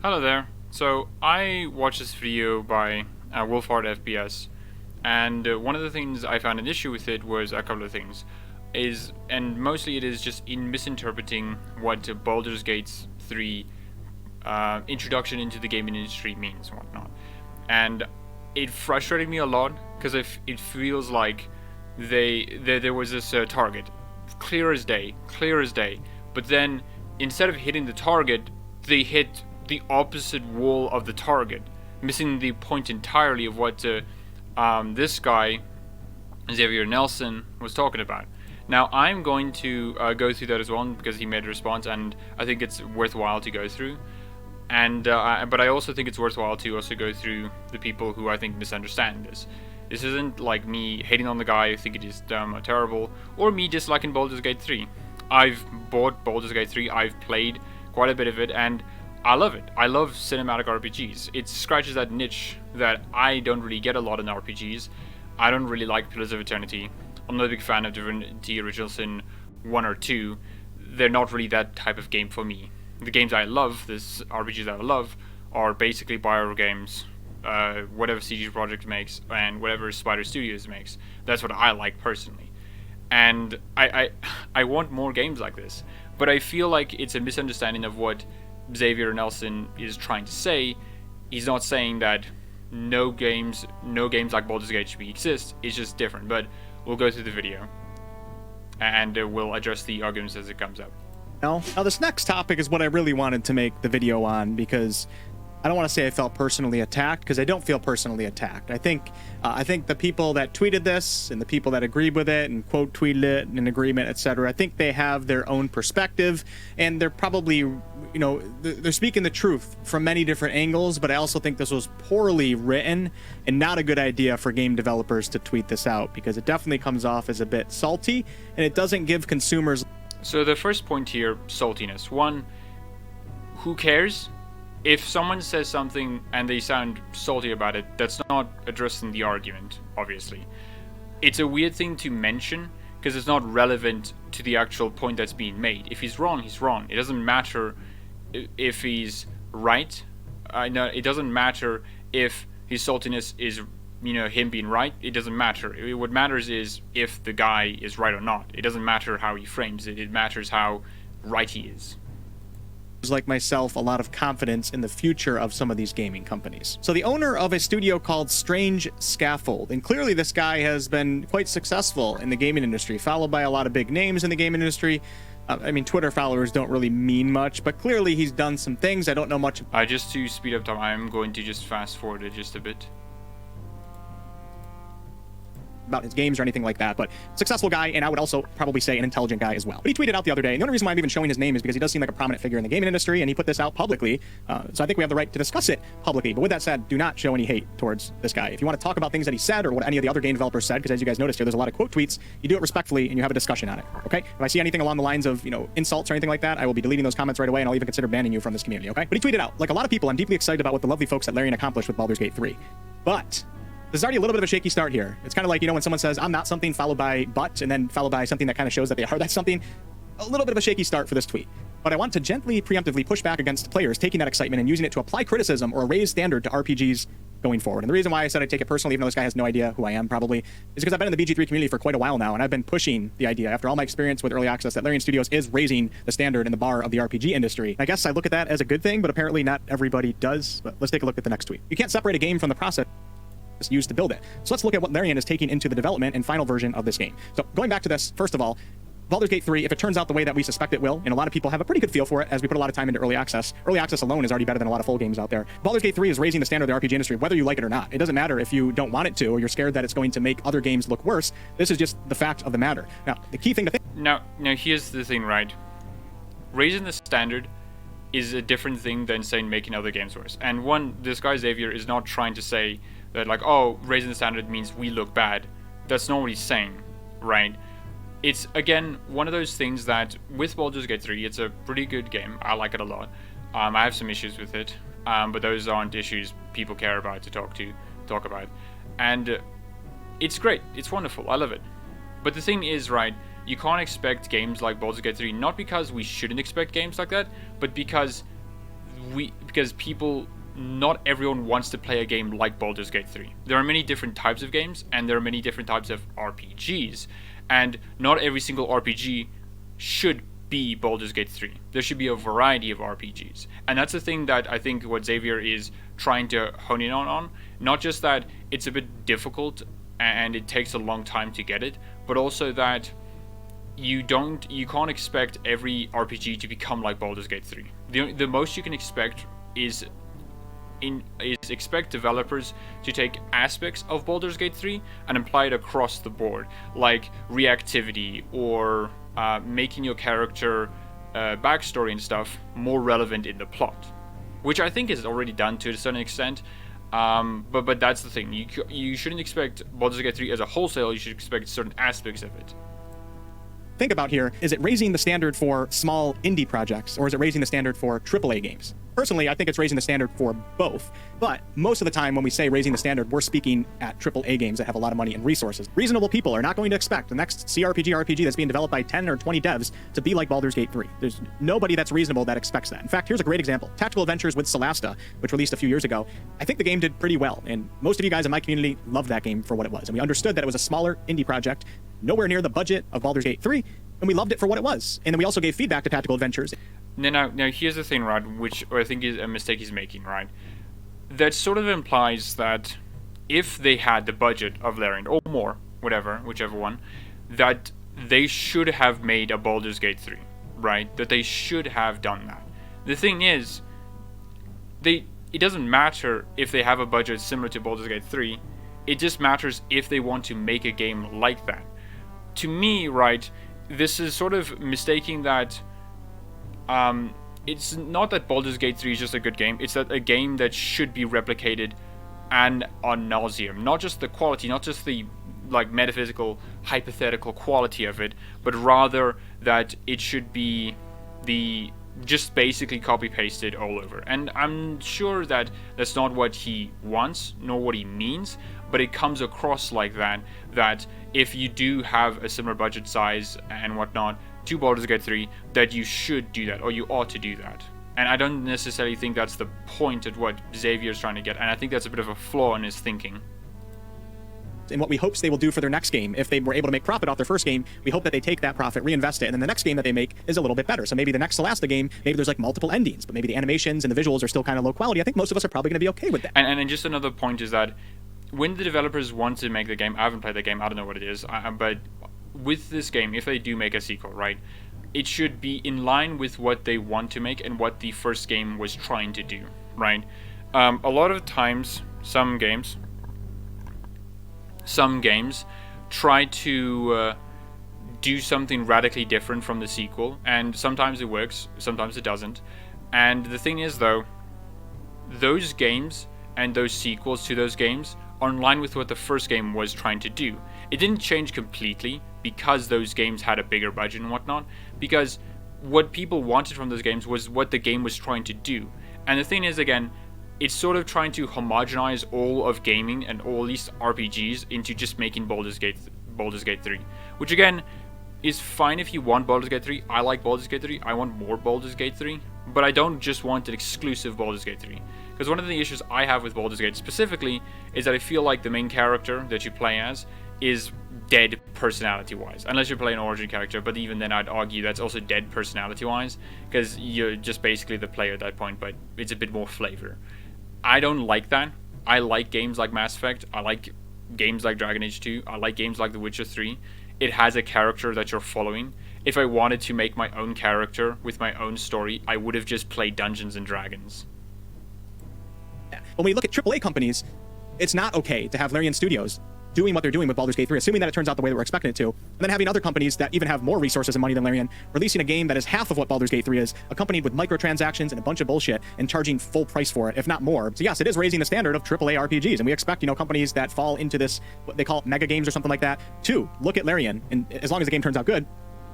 Hello there. So I watched this video by WolfheartFPS, and one of the things I found an issue with it was a couple of things. And mostly it is just in misinterpreting what Baldur's Gate 3 introduction into the gaming industry means and whatnot. And it frustrated me a lot because it feels like there was this target, clear as day, but then instead of hitting the target, they hit the opposite wall of the target, missing the point entirely of what this guy, Xavier Nelson, was talking about. Now, I'm going to go through that as well because he made a response, and I think it's worthwhile to go through. But I also think it's worthwhile to also go through the people who I think misunderstand this. This isn't like me hating on the guy, I think it is dumb or terrible, or me disliking Baldur's Gate 3. I've bought Baldur's Gate 3, I've played quite a bit of it, and I love it. I love cinematic RPGs. It scratches that niche that I don't really get a lot in RPGs. I don't really like Pillars of Eternity. I'm not a big fan of Divinity Original Sin 1 or 2. They're not really that type of game for me. The games I love, this RPGs that I love, are basically BioWare games, whatever CG Projekt makes, and whatever Spider Studios makes. That's what I like personally. And I want more games like this. But I feel like it's a misunderstanding of what Xavier Nelson is trying to say. He's not saying that no games like Baldur's Gate should exist. It's just different. But we'll go through the video, and we'll address the arguments as it comes up. Now, this next topic is what I really wanted to make the video on, because I don't want to say I felt personally attacked, because I don't feel personally attacked. I think the people that tweeted this and the people that agreed with it and quote tweeted it in agreement, etc., I think they have their own perspective, and they're probably, they're speaking the truth from many different angles. But I also think this was poorly written and not a good idea for game developers to tweet this out, because it definitely comes off as a bit salty, and it doesn't give consumers. So the first point here, saltiness. One, who cares? If someone says something and they sound salty about it, that's not addressing the argument, obviously. It's a weird thing to mention because it's not relevant to the actual point that's being made. If he's wrong, he's wrong. It doesn't matter if he's right. No, it doesn't matter if his saltiness is, him being right. It doesn't matter. What matters is if the guy is right or not. It doesn't matter how he frames it. It matters how right he is. Like myself, a lot of confidence in the future of some of these gaming companies. So the owner of a studio called Strange Scaffold, and clearly this guy has been quite successful in the gaming industry, followed by a lot of big names in the gaming industry. Twitter followers don't really mean much, but clearly he's done some things. I don't know much. Just to speed up time, I'm going to just fast forward it just a bit. About his games or anything like that, but successful guy, and I would also probably say an intelligent guy as well. But he tweeted out the other day, and the only reason why I'm even showing his name is because he does seem like a prominent figure in the gaming industry, and he put this out publicly, so I think we have the right to discuss it publicly. But with that said, do not show any hate towards this guy. If you want to talk about things that he said or what any of the other game developers said, because as you guys noticed here, there's a lot of quote tweets, you do it respectfully and you have a discussion on it, okay? If I see anything along the lines of, insults or anything like that, I will be deleting those comments right away, and I'll even consider banning you from this community, okay? But he tweeted out, like a lot of people, I'm deeply excited about what the lovely folks at Larian accomplished with Baldur's Gate 3. But there's already a little bit of a shaky start here. It's kind of like, when someone says, I'm not something, followed by but, and then followed by something that kind of shows that they are that something. A little bit of a shaky start for this tweet. But I want to gently, preemptively push back against players taking that excitement and using it to apply criticism or a raised standard to RPGs going forward. And the reason why I said I take it personally, even though this guy has no idea who I am probably, is because I've been in the BG3 community for quite a while now, and I've been pushing the idea, after all my experience with early access, that Larian Studios is raising the standard and the bar of the RPG industry. I guess I look at that as a good thing, but apparently not everybody does. But let's take a look at the next tweet. You can't separate a game from the process used to build it. So let's look at what Larian is taking into the development and final version of this game. So going back to this, first of all, Baldur's Gate 3, if it turns out the way that we suspect it will, and a lot of people have a pretty good feel for it as we put a lot of time into early access. Early access alone is already better than a lot of full games out there. Baldur's Gate 3 is raising the standard of the RPG industry, whether you like it or not. It doesn't matter if you don't want it to, or you're scared that it's going to make other games look worse. This is just the fact of the matter. Now, the key thing to think... Now, here's the thing, right? Raising the standard is a different thing than saying making other games worse. And one, this guy Xavier is not trying to say that, like, oh, raising the standard means we look bad. That's not what he's saying, right? It's, again, one of those things that, with Baldur's Gate 3, it's a pretty good game. I like it a lot. I have some issues with it, but those aren't issues people care about to talk about. And it's great. It's wonderful. I love it. But the thing is, right, you can't expect games like Baldur's Gate 3, not because we shouldn't expect games like that, but because because people, not everyone wants to play a game like Baldur's Gate 3. There are many different types of games, and there are many different types of RPGs, and not every single RPG should be Baldur's Gate 3. There should be a variety of RPGs, and that's the thing that I think what Xavier is trying to hone in on. Not just that it's a bit difficult and it takes a long time to get it, but also that you can't expect every RPG to become like Baldur's Gate 3. The most you can expect is expect developers to take aspects of Baldur's Gate 3 and apply it across the board, like reactivity or making your character backstory and stuff more relevant in the plot, which I think is already done to a certain extent. But that's the thing. You shouldn't expect Baldur's Gate 3 as a wholesale. You should expect certain aspects of it. Think about here, is it raising the standard for small indie projects, or is it raising the standard for AAA games? Personally, I think it's raising the standard for both, but most of the time when we say raising the standard, we're speaking at AAA games that have a lot of money and resources. Reasonable people are not going to expect the next CRPG RPG that's being developed by 10 or 20 devs to be like Baldur's Gate 3. There's nobody that's reasonable that expects that. In fact, here's a great example. Tactical Adventures with Solasta, which released a few years ago. I think the game did pretty well, and most of you guys in my community loved that game for what it was, and we understood that it was a smaller indie project, nowhere near the budget of Baldur's Gate 3, and we loved it for what it was. And then we also gave feedback to Tactical Adventures. Now here's the thing, right, which I think is a mistake he's making, right? That sort of implies that if they had the budget of Larian, or more, whichever one, that they should have made a Baldur's Gate 3, right? That they should have done that. The thing is, it doesn't matter if they have a budget similar to Baldur's Gate 3, it just matters if they want to make a game like that. To me, right, this is sort of mistaking that it's not that Baldur's Gate 3 is just a good game, it's that a game that should be replicated and ad nauseum. Not just the quality, not just the like metaphysical, hypothetical quality of it, but rather that it should be just basically copy-pasted all over. And I'm sure that that's not what he wants, nor what he means, but it comes across like that if you do have a similar budget size and whatnot to Baldur's Gate 3, that you should do that, or you ought to do that. And I don't necessarily think that's the point of what Xavier's trying to get, and I think that's a bit of a flaw in his thinking. And what we hope they will do for their next game, if they were able to make profit off their first game, we hope that they take that profit, reinvest it, and then the next game that they make is a little bit better. So maybe the next Solasta game, maybe there's like multiple endings, but maybe the animations and the visuals are still kind of low quality. I think most of us are probably going to be okay with that. And just another point is that when the developers want to make the game, I haven't played the game, I don't know what it is, but with this game, if they do make a sequel, right, it should be in line with what they want to make and what the first game was trying to do, right? A lot of times, some games try to do something radically different from the sequel, and sometimes it works, sometimes it doesn't. And the thing is, though, those games and those sequels to those games are in line with what the first game was trying to do. It didn't change completely because those games had a bigger budget and whatnot, because what people wanted from those games was what the game was trying to do. And the thing is, again, it's sort of trying to homogenize all of gaming and all these RPGs into just making Baldur's Gate 3, which again is fine if you want Baldur's Gate 3. I like Baldur's Gate 3. I want more Baldur's Gate 3, but I don't just want an exclusive Baldur's Gate 3. Because one of the issues I have with Baldur's Gate specifically is that I feel like the main character that you play as is dead personality-wise, unless you're playing an origin character, but even then I'd argue that's also dead personality-wise, because you're just basically the player at that point, but it's a bit more flavor. I don't like that. I like games like Mass Effect, I like games like Dragon Age 2, I like games like The Witcher 3. It has a character that you're following. If I wanted to make my own character with my own story, I would have just played Dungeons and Dragons. When we look at AAA companies, it's not okay to have Larian Studios doing what they're doing with Baldur's Gate 3, assuming that it turns out the way that we're expecting it to, and then having other companies that even have more resources and money than Larian, releasing a game that is half of what Baldur's Gate 3 is, accompanied with microtransactions and a bunch of bullshit, and charging full price for it, if not more. So yes, it is raising the standard of AAA RPGs, and we expect, companies that fall into this, what they call mega games or something like that, to look at Larian, and as long as the game turns out good,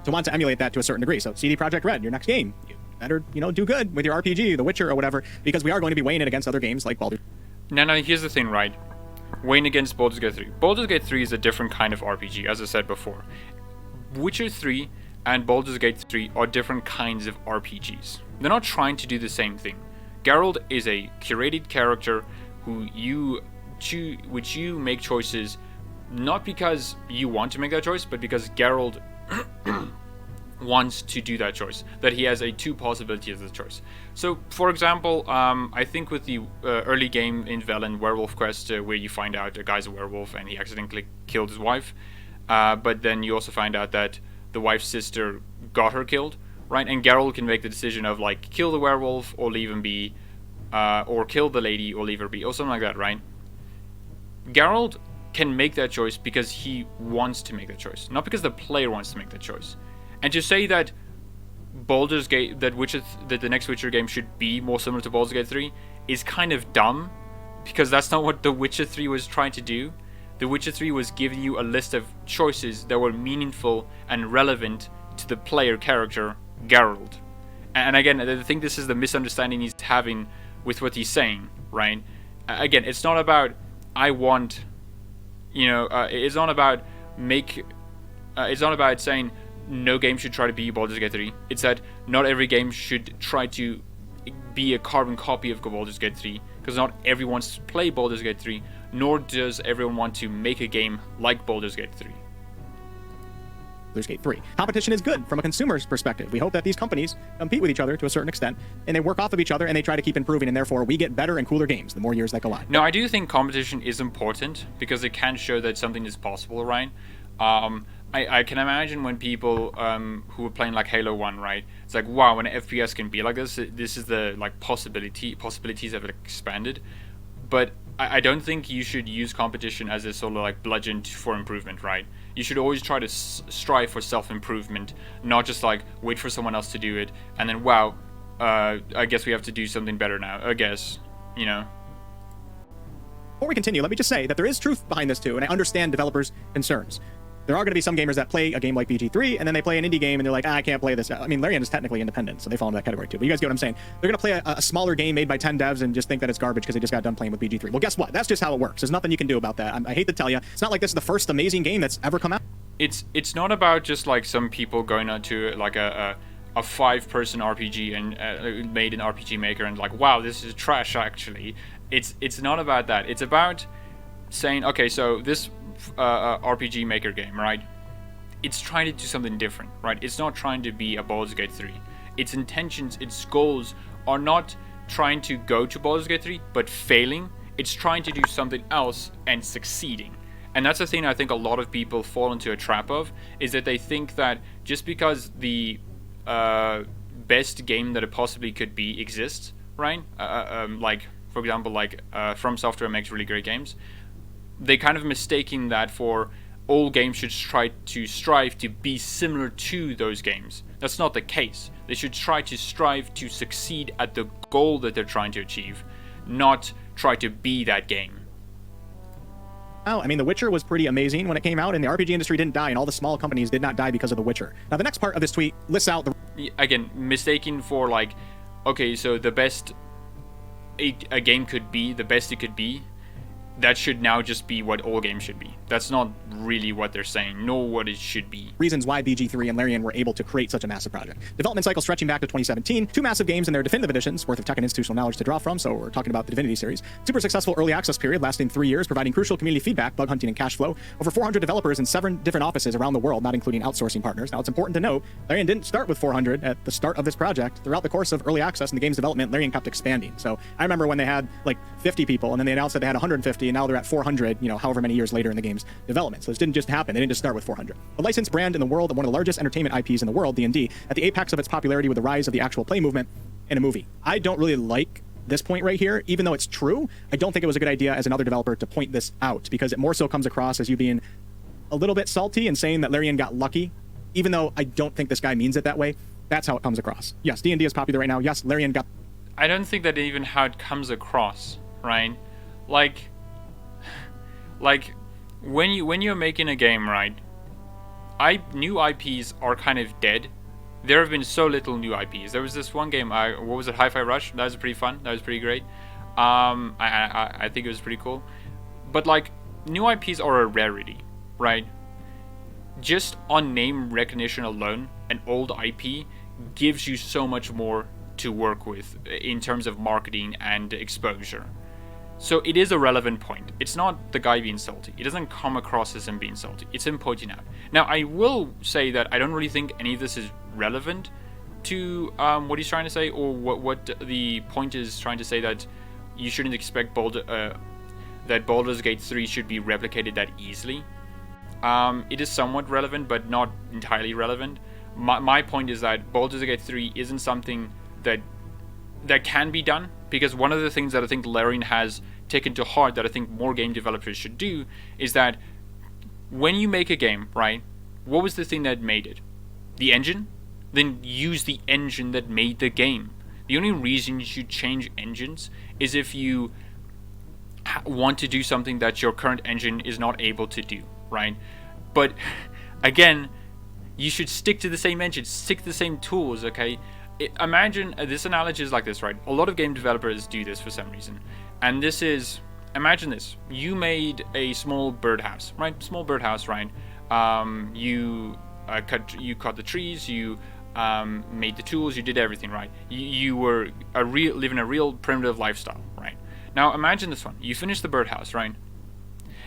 to want to emulate that to a certain degree. So CD Projekt Red, your next game, you better, do good with your RPG, The Witcher or whatever, because we are going to be weighing it against other games like Baldur. Now, here's the thing, right? Weighing against Baldur's Gate 3. Baldur's Gate 3 is a different kind of RPG, as I said before. Witcher 3 and Baldur's Gate 3 are different kinds of RPGs. They're not trying to do the same thing. Geralt is a curated character which you make choices not because you want to make that choice, but because Geralt wants to do that choice, that he has two possibilities of the choice. So, for example, I think with the early game in Velen Werewolf Quest, where you find out a guy's a werewolf and he accidentally killed his wife, but then you also find out that the wife's sister got her killed, right? And Geralt can make the decision of like kill the werewolf or leave him be, or kill the lady or leave her be, or something like that, right? Geralt can make that choice because he wants to make that choice, not because the player wants to make that choice. And to say that Baldur's Gate, that the next Witcher game should be more similar to Baldur's Gate 3 is kind of dumb, because that's not what The Witcher 3 was trying to do. The Witcher 3 was giving you a list of choices that were meaningful and relevant to the player character, Geralt. And again, I think this is the misunderstanding he's having with what he's saying, right? Again, it's not about it's not about it's not about saying no game should try to be Baldur's Gate 3. It's that not every game should try to be a carbon copy of Baldur's Gate 3, because not everyone wants to play Baldur's Gate 3, nor does everyone want to make a game like Baldur's Gate 3. Baldur's Gate 3. Competition is good from a consumer's perspective. We hope that these companies compete with each other to a certain extent, and they work off of each other, and they try to keep improving, and therefore we get better and cooler games the more years that go on. No, I do think competition is important, because it can show that something is possible, right? I can imagine when people who are playing like Halo 1, right? It's like, wow, when an FPS can be like this is the like possibilities have expanded. But I don't think you should use competition as a sort of like bludgeon for improvement, right? You should always try to strive for self-improvement, not just like wait for someone else to do it and then, wow, I guess we have to do something better now, I guess, you know. Before we continue, let me just say that there is truth behind this too, and I understand developers' concerns. There are going to be some gamers that play a game like BG3, and then they play an indie game, and they're like, I can't play this. I mean, Larian is technically independent, so they fall into that category too. But you guys get what I'm saying. They're going to play a smaller game made by 10 devs and just think that it's garbage because they just got done playing with BG3. Well, guess what? That's just how it works. There's nothing you can do about that. I hate to tell you. It's not like this is the first amazing game that's ever come out. It's not about just like some people going on to like a 5-person RPG and made an RPG Maker and like, wow, this is trash actually. It's not about that. It's about saying, okay, so this RPG Maker game, right? It's trying to do something different, right? It's not trying to be a Baldur's Gate 3. Its intentions, its goals are not trying to go to Baldur's Gate 3, but failing. It's trying to do something else and succeeding. And that's the thing I think a lot of people fall into a trap of, is that they think that just because the best game that it possibly could be exists, right? Like, for example, like From Software makes really great games. They kind of mistaking that for all games should try to strive to be similar to those games. That's not the case. They should try to strive to succeed at the goal that they're trying to achieve, not try to be that game. Oh, I mean, The Witcher was pretty amazing when it came out, and the RPG industry didn't die, and all the small companies did not die because of The Witcher. Now, the next part of this tweet lists out the... Again, mistaken for like, okay, so the best a game could be, the best it could be, that should now just be what all games should be. That's not really what they're saying, nor what it should be. Reasons why BG3 and Larian were able to create such a massive project. Development cycle stretching back to 2017, 2 massive games and their definitive editions, worth of tech and institutional knowledge to draw from, so we're talking about the Divinity series. Super successful early access period lasting 3 years, providing crucial community feedback, bug hunting, and cash flow. Over 400 developers in 7 different offices around the world, not including outsourcing partners. Now, it's important to note, Larian didn't start with 400 at the start of this project. Throughout the course of early access and the game's development, Larian kept expanding. So I remember when they had like 50 people, and then they announced that they had 150, and now they're at 400, you know, however many years later in the game's development. So this didn't just happen. They didn't just start with 400. A licensed brand in the world and one of the largest entertainment IPs in the world, D&D, at the apex of its popularity with the rise of the actual play movement in a movie. I don't really like this point right here, even though it's true. I don't think it was a good idea as another developer to point this out, because it more so comes across as you being a little bit salty and saying that Larian got lucky, even though I don't think this guy means it that way. That's how it comes across. Yes, D&D is popular right now. Yes, Larian got... I don't think that even how it comes across, right? Like when you're making a game, right? New IPs are kind of dead. There have been so little new IPs. There was this one game, what was it, Hi-Fi Rush? That was pretty fun. That was pretty great. I think it was pretty cool. But like, new IPs are a rarity, right? Just on name recognition alone, an old IP gives you so much more to work with in terms of marketing and exposure. So it is a relevant point. It's not the guy being salty. It doesn't come across as him being salty. It's him pointing out. Now, I will say that I don't really think any of this is relevant to what he's trying to say, or what the point is trying to say, that you shouldn't expect that Baldur's Gate 3 should be replicated that easily. It is somewhat relevant, but not entirely relevant. My point is that Baldur's Gate 3 isn't something that can be done, because one of the things that I think Larian has taken to heart, that I think more game developers should do, is that when you make a game, right, what was the thing that made it? The engine? Then use the engine that made the game. The only reason you should change engines is if you want to do something that your current engine is not able to do, right? But again, you should stick to the same engine, stick to the same tools, okay? Imagine, this analogy is like this, right? A lot of game developers do this for some reason. And this is, imagine this. You made a small birdhouse, right? Small birdhouse, right? You cut the trees, you made the tools, you did everything, right? You were living a real primitive lifestyle, right? Now imagine this one. You finish the birdhouse, right?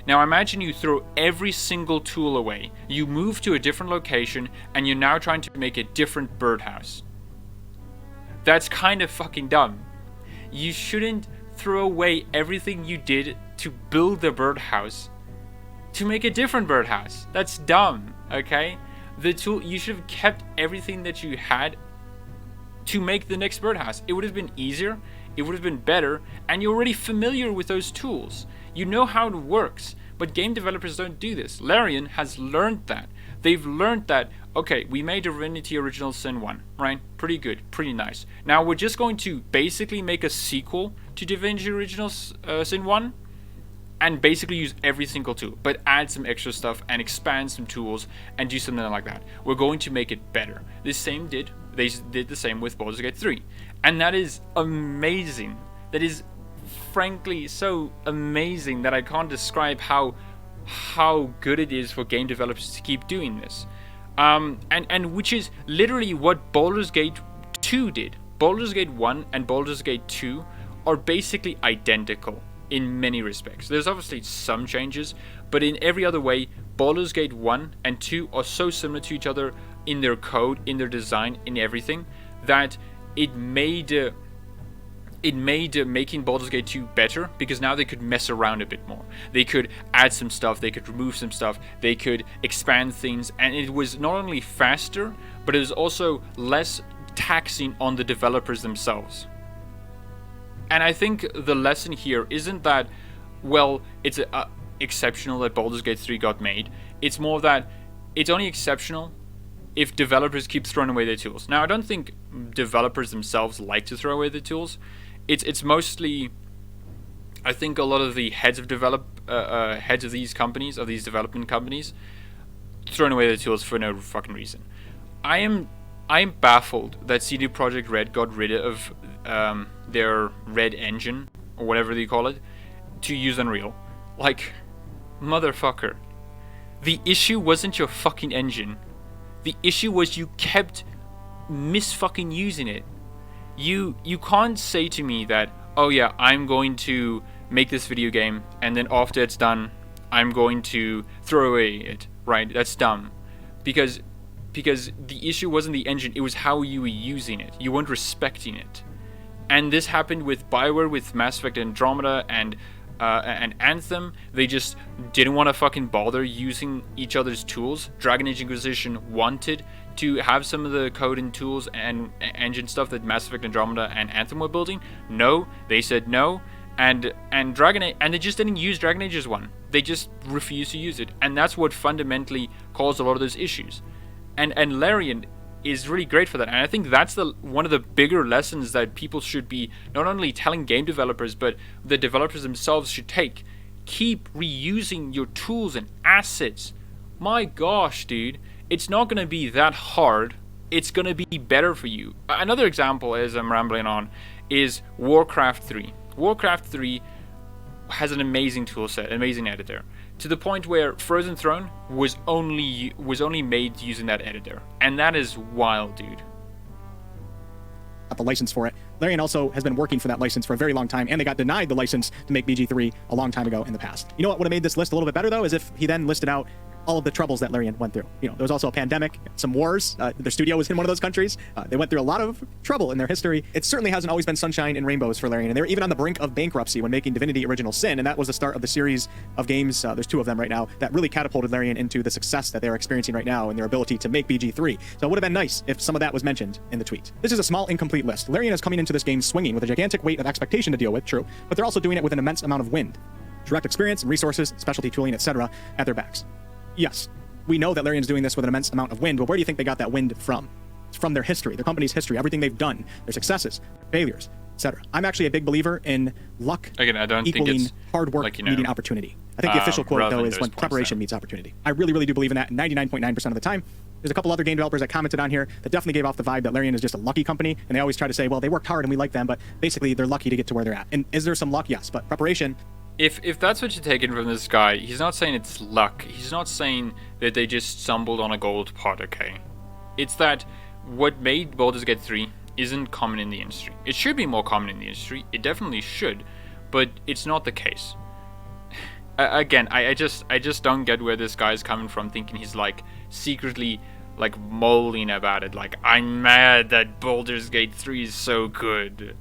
Now imagine you throw every single tool away. You move to a different location, and you're now trying to make a different birdhouse. That's kind of fucking dumb. You shouldn't throw away everything you did to build the birdhouse to make a different birdhouse. That's dumb, okay? You should have kept everything that you had to make the next birdhouse. It would have been easier, it would have been better, and you're already familiar with those tools. You know how it works, but game developers don't do this. Larian has learned that. They've learned that, okay, we made Divinity Original Sin 1, right? Pretty good, pretty nice. Now we're just going to basically make a sequel to Divinity Original Sin 1 and basically use every single tool, but add some extra stuff and expand some tools and do something like that. We're going to make it better. They did the same with Baldur's Gate 3. And that is amazing. That is frankly so amazing that I can't describe how good it is for game developers to keep doing this. And which is literally what Baldur's Gate 2 did. Baldur's Gate 1 and Baldur's Gate 2 are basically identical in many respects. There's obviously some changes, but in every other way, Baldur's Gate 1 and 2 are so similar to each other in their code, in their design, in everything, that it made making Baldur's Gate 2 better, because now they could mess around a bit more. They could add some stuff, they could remove some stuff, they could expand things, and it was not only faster, but it was also less taxing on the developers themselves. And I think the lesson here isn't that, well, it's exceptional that Baldur's Gate 3 got made. It's more that it's only exceptional if developers keep throwing away their tools. Now, I don't think developers themselves like to throw away their tools. It's mostly, I think, a lot of the heads of these companies, of these development companies, throwing away their tools for no fucking reason. I am baffled that CD Projekt Red got rid of their Red engine, or whatever they call it, to use Unreal. Like, motherfucker. The issue wasn't your fucking engine. The issue was you kept misfucking using it. You can't say to me that, oh yeah, I'm going to make this video game, and then after it's done, I'm going to throw away it, right? That's dumb. Because the issue wasn't the engine, it was how you were using it. You weren't respecting it. And this happened with BioWare, with Mass Effect Andromeda and Anthem. They just didn't want to fucking bother using each other's tools. Dragon Age Inquisition wanted to have some of the code and tools and engine stuff that Mass Effect Andromeda and Anthem were building. No, they said no. And Dragon Age, and they just didn't use Dragon Age's one. They just refused to use it. And that's what fundamentally caused a lot of those issues. And Larian is really great for that, and I think that's one of the bigger lessons that people should be not only telling game developers, but the developers themselves should take. Keep reusing your tools and assets. My gosh, dude, it's not going to be that hard. It's going to be better for you. Another example, as I'm rambling on, is Warcraft 3. Warcraft 3 has an amazing tool set, amazing editor, to the point where Frozen Throne was only made using that editor. And that is wild, dude. got the license for it. Larian also has been working for that license for a very long time, and they got denied the license to make BG3 a long time ago in the past. You know what would have made this list a little bit better, though, is if he then listed out all of the troubles that Larian went through. There was also a pandemic, some wars. Their studio was in one of those countries. They went through a lot of trouble in their history. It certainly hasn't always been sunshine and rainbows for Larian, and they were even on the brink of bankruptcy when making Divinity Original Sin, and that was the start of the series of games, there's 2 of them right now, that really catapulted Larian into the success that they're experiencing right now and their ability to make BG3. So it would have been nice if some of that was mentioned in the tweet. This is a small, incomplete list. Larian is coming into this game swinging with a gigantic weight of expectation to deal with, true, but they're also doing it with an immense amount of wind, direct experience and resources, specialty tooling, etc. at their backs. Yes, we know that Larian's doing this with an immense amount of wind, but where do you think they got that wind from? It's from their history, their company's history, everything they've done, their successes, failures, etc. I'm actually a big believer in luck Again, I don't equaling think it's hard work meeting opportunity. I think the official quote, though, is when preparation meets opportunity. I really, really do believe in that 99.9% of the time. There's a couple other game developers that commented on here that definitely gave off the vibe that Larian is just a lucky company, and they always try to say, well, they worked hard and we like them, but basically they're lucky to get to where they're at. And is there some luck? Yes, but preparation... If that's what you're taking from this guy, he's not saying it's luck. He's not saying that they just stumbled on a gold pot, okay? It's that what made Baldur's Gate 3 isn't common in the industry. It should be more common in the industry. It definitely should, but it's not the case. Again, I just don't get where this guy's coming from, thinking he's like secretly like mulling about it. Like, I'm mad that Baldur's Gate 3 is so good.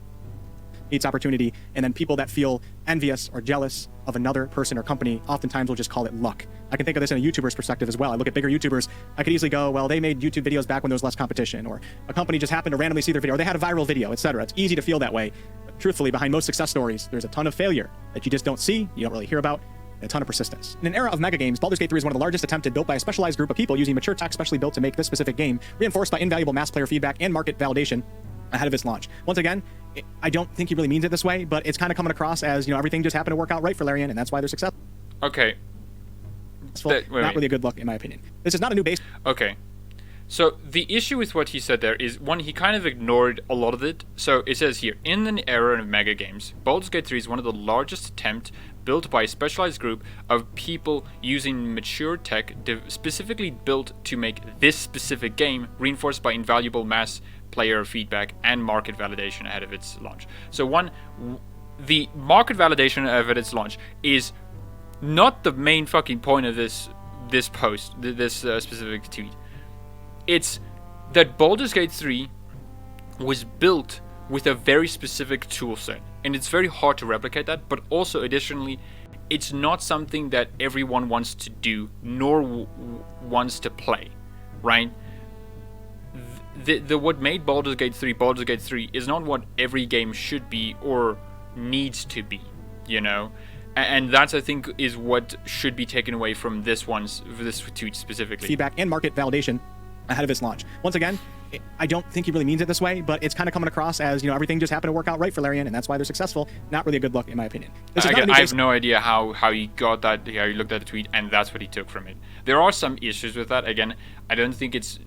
Meets opportunity, and then people that feel envious or jealous of another person or company oftentimes will just call it luck. I can think of this in a YouTuber's perspective as well. I look at bigger YouTubers, I could easily go, well, they made YouTube videos back when there was less competition, or a company just happened to randomly see their video, or they had a viral video, etc. It's easy to feel that way. But truthfully, behind most success stories, there's a ton of failure that you just don't see, you don't really hear about, and a ton of persistence. In an era of mega games, Baldur's Gate 3 is one of the largest attempted built by a specialized group of people using mature tech specially built to make this specific game, reinforced by invaluable mass player feedback and market validation ahead of its launch. Once again, I don't think he really means it this way, but it's kind of coming across as, everything just happened to work out right for Larian, and that's why they're successful. Okay. Not really a good look, in my opinion. This is not a new base. Okay. So the issue with what he said there is, one, he kind of ignored a lot of it. So it says here, in an era of mega games, Baldur's Gate 3 is one of the largest attempts built by a specialized group of people using mature tech specifically built to make this specific game, reinforced by invaluable mass player feedback and market validation ahead of its launch. So one, the market validation ahead of its launch is not the main fucking point of this post, this specific tweet. It's that Baldur's Gate 3 was built with a very specific tool set, and it's very hard to replicate that, but also additionally, it's not something that everyone wants to do, nor wants to play, right? The what made Baldur's Gate 3 is not what every game should be or needs to be, and that's, I think, is what should be taken away from this tweet specifically. Feedback and market validation ahead of its launch. Once again, I don't think he really means it this way, but it's kind of coming across as, everything just happened to work out right for Larian, and that's why they're successful. Not really a good look, in my opinion. Again, I have no idea how he got that, how he looked at the tweet, and that's what he took from it. There are some issues with that. Again, I don't think it's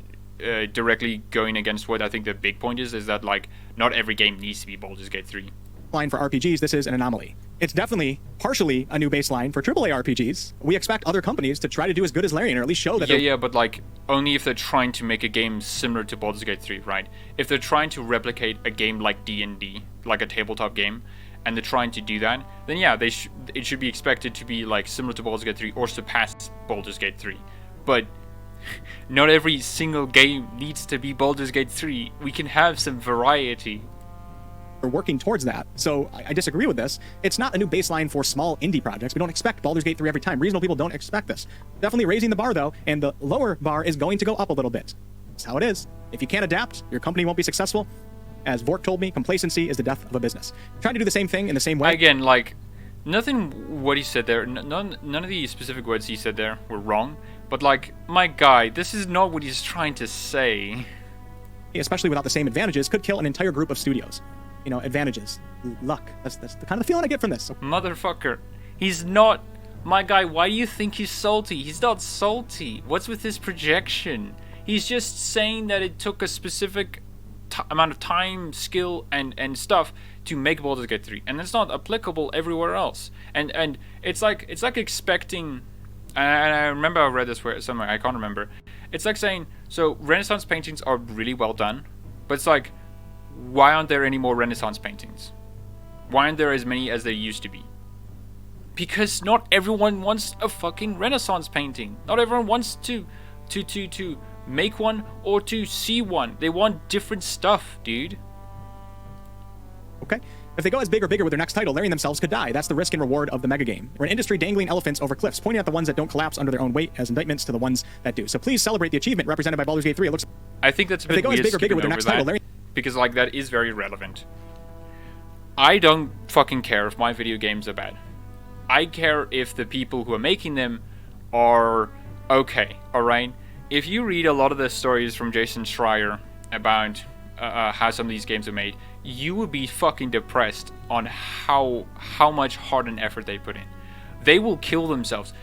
directly going against what I think the big point is that, like, not every game needs to be Baldur's Gate 3. Line for RPGs, this is an anomaly. It's definitely partially a new baseline for AAA RPGs. We expect other companies to try to do as good as Larian, or at least show that Yeah, but like, only if they're trying to make a game similar to Baldur's Gate 3, right? If they're trying to replicate a game like D&D, like a tabletop game, and they're trying to do that, then yeah, it should be expected to be like similar to Baldur's Gate 3 or surpass Baldur's Gate 3. But not every single game needs to be Baldur's Gate 3. We can have some variety. We're working towards that. So I disagree with this. It's not a new baseline for small indie projects. We don't expect Baldur's Gate 3 every time. Reasonable people don't expect this. Definitely raising the bar, though, and the lower bar is going to go up a little bit. That's how it is. If you can't adapt, your company won't be successful. As Vork told me, complacency is the death of a business. Trying to do the same thing in the same way. Again, like, nothing what he said there, none of the specific words he said there were wrong. But, like, my guy, this is not what he's trying to say. Especially without the same advantages, could kill an entire group of studios. Advantages. Luck. That's the kind of feeling I get from this. Motherfucker. He's not... My guy, why do you think he's salty? He's not salty. What's with his projection? He's just saying that it took a specific amount of time, skill, and stuff to make Baldur's Gate 3. And it's not applicable everywhere else. And it's like expecting... And I remember I read this somewhere, I can't remember. It's like saying, so Renaissance paintings are really well done, but it's like, why aren't there any more Renaissance paintings? Why aren't there as many as there used to be? Because not everyone wants a fucking Renaissance painting. Not everyone wants to make one or to see one. They want different stuff, dude. Okay? If they go as big or bigger with their next title, Larry themselves could die. That's the risk and reward of the mega game. We're an industry dangling elephants over cliffs, pointing at the ones that don't collapse under their own weight as indictments to the ones that do. So please celebrate the achievement represented by Baldur's Gate 3. It looks... I think that's a bit if they go weird as big or bigger with their next title, Larry... because like that is very relevant. I don't fucking care if my video games are bad. I care if the people who are making them are okay, alright? If you read a lot of the stories from Jason Schreier about how some of these games are made, you would be fucking depressed on how much heart and effort they put in. They will kill themselves.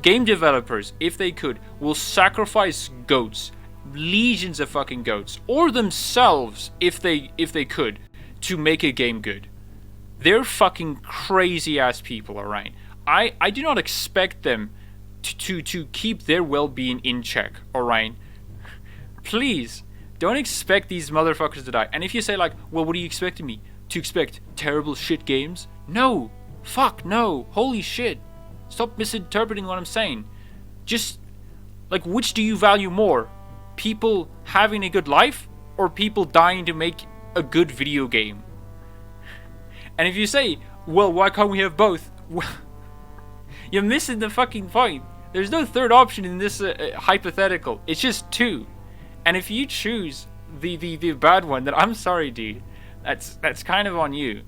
Game developers, if they could, will sacrifice goats, legions of fucking goats, or themselves if they could, to make a game good. They're fucking crazy ass people, alright? I do not expect them to keep their well-being in check, alright? Please, don't expect these motherfuckers to die. And if you say like, well, what are you expecting me? To expect terrible shit games? No! Fuck no! Holy shit! Stop misinterpreting what I'm saying. Just, like, which do you value more? People having a good life? Or people dying to make a good video game? And if you say, well, why can't we have both? Well, you're missing the fucking point. There's no third option in this hypothetical. It's just two. And if you choose the bad one, then I'm sorry, dude. That's kind of on you.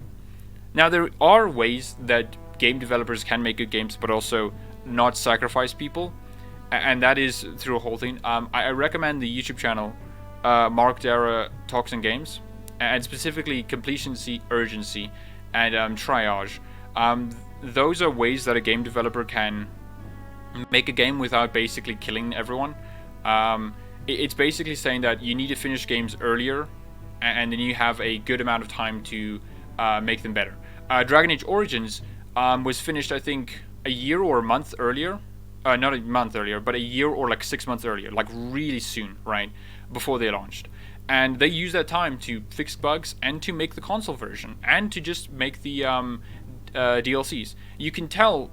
Now, there are ways that game developers can make good games, but also not sacrifice people. And that is through a whole thing. I recommend the YouTube channel, Mark Dara Talks and Games, and specifically Completioncy, Urgency, and Triage. Those are ways that a game developer can make a game without basically killing everyone. It's basically saying that you need to finish games earlier, and then you have a good amount of time to make them better. Dragon Age Origins was finished, I think, a year or a month earlier. Not a month earlier, but a year or like 6 months earlier, like really soon, right? Before they launched. And they used that time to fix bugs and to make the console version and to just make the DLCs. You can tell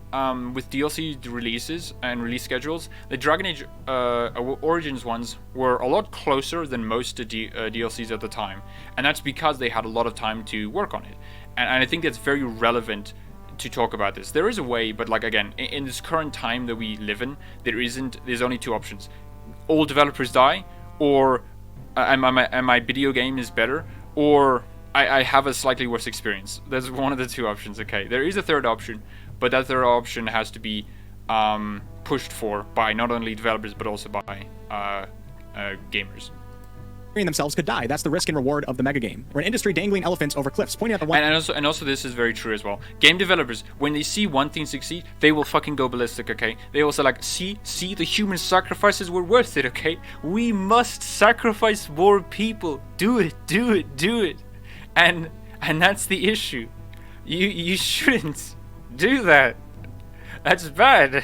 with DLC releases and release schedules, the Dragon Age Origins ones were a lot closer than most DLCs at the time, and that's because they had a lot of time to work on it. And I think that's very relevant to talk about this. There is a way, but like again, in this current time that we live in, there's only two options: all developers die, or and my video game is better, or I have a slightly worse experience. That's one of the two options. Okay, there is a third option, but that third option has to be pushed for by not only developers but also by gamers. Themselves could die. That's the risk and reward of the mega game. We're an industry dangling elephants over cliffs, pointing at the one... And also this is very true as well. Game developers, when they see one thing succeed, they will fucking go ballistic, okay? They also like, see, the human sacrifices were worth it, okay? We must sacrifice more people. Do it. And that's the issue. You shouldn't do that. That's bad.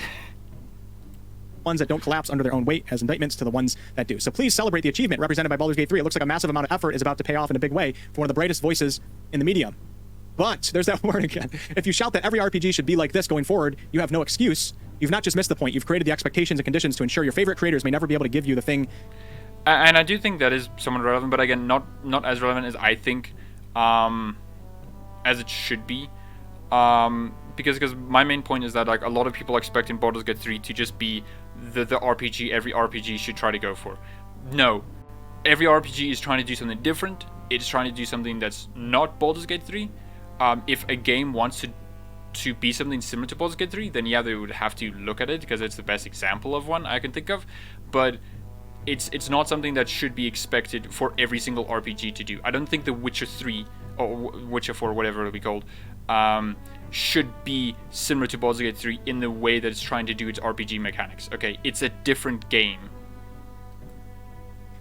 Ones that don't collapse under their own weight as indictments to the ones that do. So please celebrate the achievement represented by Baldur's Gate 3. It looks like a massive amount of effort is about to pay off in a big way for one of the brightest voices in the medium. But, there's that word again. If you shout that every RPG should be like this going forward, you have no excuse. You've not just missed the point, you've created the expectations and conditions to ensure your favorite creators may never be able to give you the thing. And I do think that is somewhat relevant, but again, not as relevant as I think, as it should be. Because my main point is that like a lot of people are expecting Baldur's Gate 3 to just be the RPG every RPG should try to go for. No. Every RPG is trying to do something different. It's trying to do something that's not Baldur's Gate 3. If a game wants to be something similar to Baldur's Gate 3, then yeah, they would have to look at it because it's the best example of one I can think of. But it's not something that should be expected for every single RPG to do. I don't think The Witcher 3 or Witcher 4, whatever it'll be called, should be similar to Baldur's Gate 3 in the way that it's trying to do its RPG mechanics. Okay, it's a different game.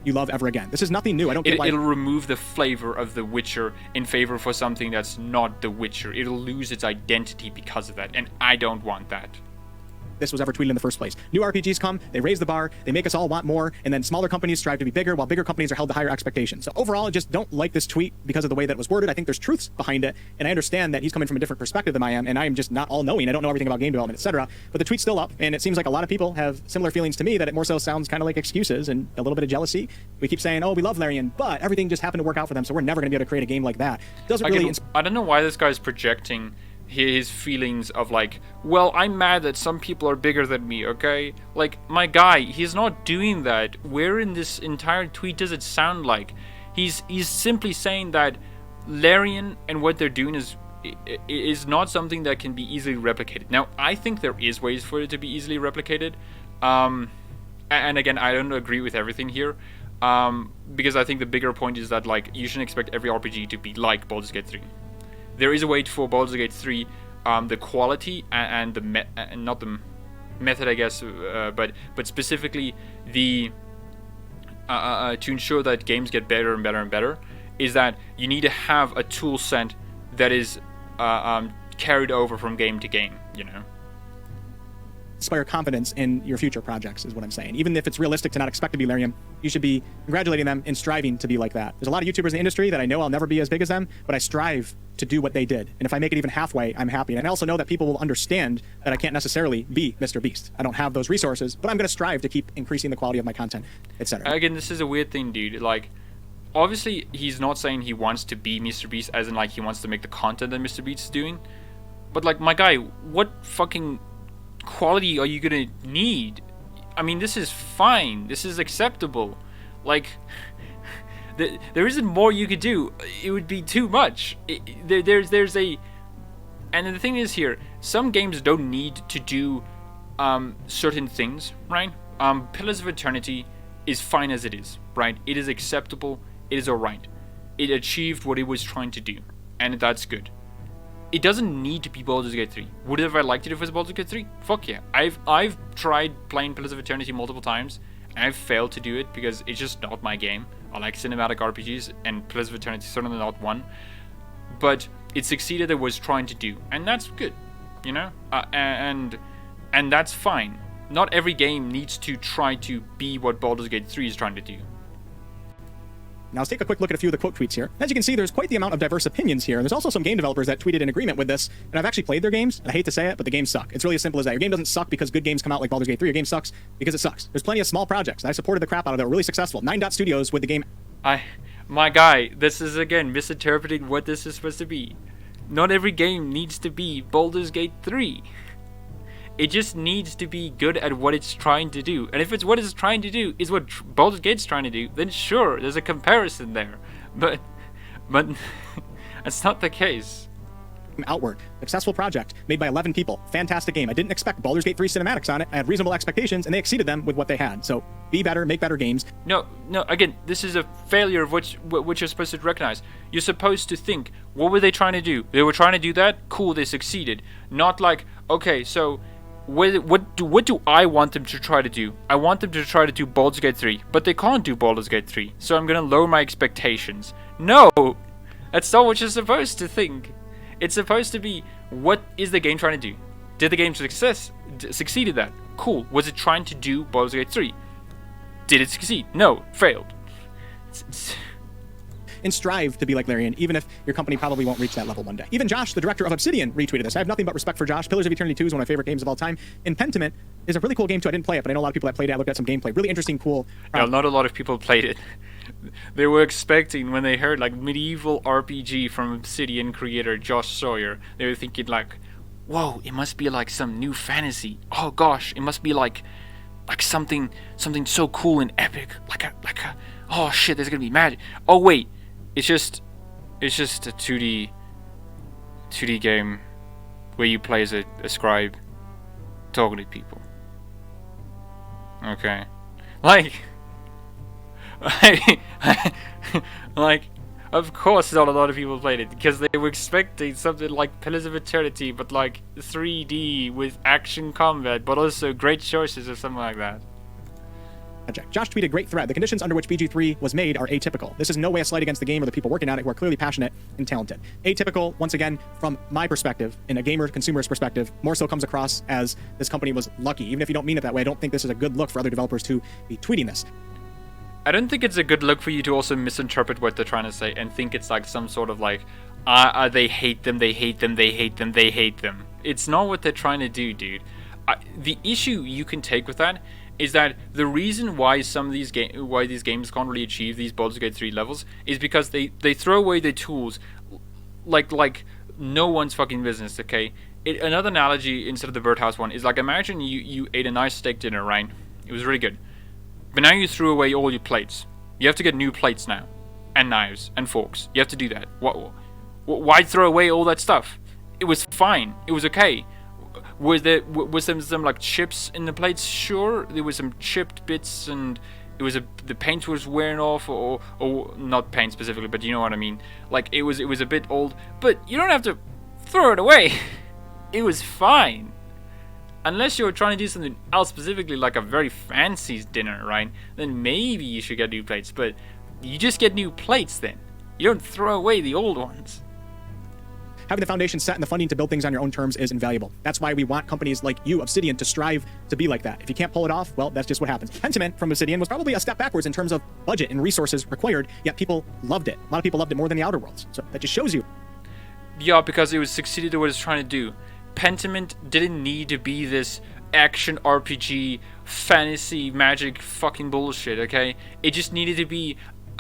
You love ever again. This is nothing new. I don't get why... It'll remove the flavor of The Witcher in favor for something that's not The Witcher. It'll lose its identity because of that, and I don't want that. this was ever tweeted in the first place. New RPGs come, they raise the bar, they make us all want more, and then smaller companies strive to be bigger, while bigger companies are held to higher expectations. So overall, I just don't like this tweet because of the way that it was worded. I think there's truths behind it, and I understand that he's coming from a different perspective than I am, and I am just not all-knowing. I don't know everything about game development, etc. But the tweet's still up, and it seems like a lot of people have similar feelings to me, that it more so sounds kind of like excuses and a little bit of jealousy. We keep saying, oh, we love Larian, but everything just happened to work out for them, so we're never going to be able to create a game like that. Doesn't really... I don't know why this guy's projecting his feelings of like, well, I'm mad that some people are bigger than me, okay? Like, my guy, he's not doing that. Where in this entire tweet does it sound like? He's simply saying that Larian and what they're doing is not something that can be easily replicated. Now, I think there is ways for it to be easily replicated. And again, I don't agree with everything here. Because I think the bigger point is that, like, you shouldn't expect every RPG to be like Baldur's Gate 3. There is a way for Baldur's Gate 3, the quality and the not the method, I guess, but specifically the to ensure that games get better and better and better, is that you need to have a tool set that is carried over from game to game, you know. Inspire confidence in your future projects is what I'm saying. Even if it's realistic to not expect to be Larian, you should be congratulating them and striving to be like that. There's a lot of YouTubers in the industry that I know I'll never be as big as them, but I strive to do what they did. And if I make it even halfway, I'm happy. And I also know that people will understand that I can't necessarily be Mr. Beast. I don't have those resources, but I'm going to strive to keep increasing the quality of my content, etc. Again, this is a weird thing, dude. Like, obviously, he's not saying he wants to be Mr. Beast, as in, like, he wants to make the content that Mr. Beast is doing. But, like, my guy, what fucking quality are you gonna need? I mean, this is fine. This is acceptable. Like, there isn't more you could do. It would be too much. There's a... And the thing is here, some games don't need to do certain things, right? Pillars of Eternity is fine as it is, right? It is acceptable. It is alright. It achieved what it was trying to do, and that's good. It doesn't need to be Baldur's Gate 3. Would have I liked it if it was Baldur's Gate 3? Fuck yeah. I've tried playing Pillars of Eternity multiple times, and I've failed to do it because it's just not my game. I like cinematic RPGs, and Pillars of Eternity is certainly not one. But it succeeded at what it was trying to do, and that's good, you know? And that's fine. Not every game needs to try to be what Baldur's Gate 3 is trying to do. Now let's take a quick look at a few of the quote tweets here. As you can see, there's quite the amount of diverse opinions here. And there's also some game developers that tweeted in agreement with this. And I've actually played their games, and I hate to say it, but the games suck. It's really as simple as that. Your game doesn't suck because good games come out like Baldur's Gate 3. Your game sucks because it sucks. There's plenty of small projects, and I supported the crap out of that were really successful. 9 Dot Studios with the game... My guy, this is again misinterpreting what this is supposed to be. Not every game needs to be Baldur's Gate 3. It just needs to be good at what it's trying to do. And if it's what it's trying to do is what Baldur's Gate's trying to do, then sure, there's a comparison there. But that's not the case. Outward. Successful project made by 11 people. Fantastic game. I didn't expect Baldur's Gate 3 cinematics on it. I had reasonable expectations, and they exceeded them with what they had. So be better, make better games. No, again, this is a failure of what you're supposed to recognize. You're supposed to think, what were they trying to do? They were trying to do that? Cool, they succeeded. Not like, okay, so what do I want them to try to do? I want them to try to do Baldur's Gate 3, but they can't do Baldur's Gate 3, so I'm gonna lower my expectations. No! That's not what you're supposed to think. It's supposed to be, what is the game trying to do? Did the game succeed at that? Cool. Was it trying to do Baldur's Gate 3? Did it succeed? No. Failed. And strive to be like Larian, even if your company probably won't reach that level one day. Even Josh, the director of Obsidian, retweeted this. I have nothing but respect for Josh. Pillars of Eternity 2 is one of my favorite games of all time. And Pentiment is a really cool game too. I didn't play it, but I know a lot of people that played it. I looked at some gameplay. Really interesting, cool. No, not a lot of people played it. They were expecting, when they heard like medieval RPG from Obsidian creator Josh Sawyer, they were thinking like, whoa, it must be like some new fantasy. Oh gosh, it must be like something so cool and epic. Like a oh shit, there's gonna be magic. Oh wait, it's just a 2D game where you play as a scribe talking to people. Okay. Like, of course not a lot of people played it, because they were expecting something like Pillars of Eternity, but like 3D with action combat, but also great choices or something like that. project. Josh tweeted, great thread. The conditions under which BG3 was made are atypical. This is no way a slight against the game or the people working on it who are clearly passionate and talented. Atypical, once again, from my perspective, in a gamer consumer's perspective, more so comes across as this company was lucky. Even if you don't mean it that way, I don't think this is a good look for other developers to be tweeting this. I don't think it's a good look for you to also misinterpret what they're trying to say and think it's like some sort of like, they hate them, they hate them, they hate them, they hate them. It's not what they're trying to do, dude. The issue you can take with that is that the reason why some of these these games can't really achieve these Baldur's Gate 3 levels is because they throw away their tools like no one's fucking business, okay? Another analogy instead of the birdhouse one is like, imagine you ate a nice steak dinner, right? It was really good. But now you threw away all your plates. You have to get new plates now. And knives and forks. You have to do that. Why throw away all that stuff? It was fine. It was okay. Was there some like chips in the plates? Sure, there was some chipped bits, and it was the paint was wearing off, or not paint specifically, but you know what I mean. Like it was a bit old, but you don't have to throw it away. It was fine, unless you're trying to do something else specifically, like a very fancy dinner, right? Then maybe you should get new plates, but you just get new plates then. You don't throw away the old ones. Having the foundation set and the funding to build things on your own terms is invaluable. That's why we want companies like you, Obsidian, to strive to be like that. If you can't pull it off, well, that's just what happens. Pentiment from Obsidian was probably a step backwards in terms of budget and resources required, yet people loved it. A lot of people loved it more than the Outer Worlds. So that just shows you. Yeah, because it was succeeded at what it's trying to do. Pentiment didn't need to be this action RPG, fantasy, magic fucking bullshit, okay? It just needed to be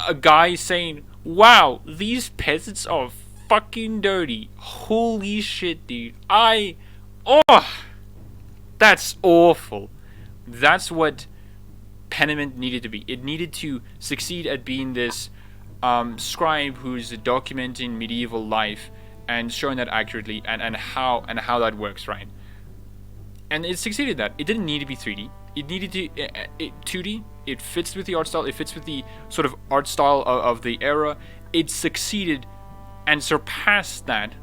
a guy saying, wow, these peasants are fucking dirty. Holy shit, dude. That's awful. That's what Pentiment needed to be. It needed to succeed at being this scribe who's documenting medieval life and showing that accurately and how that works, right? And it succeeded that. It didn't need to be 3D. It needed to 2D. It fits with the art style. It fits with the sort of art style of the era. It succeeded and surpassed that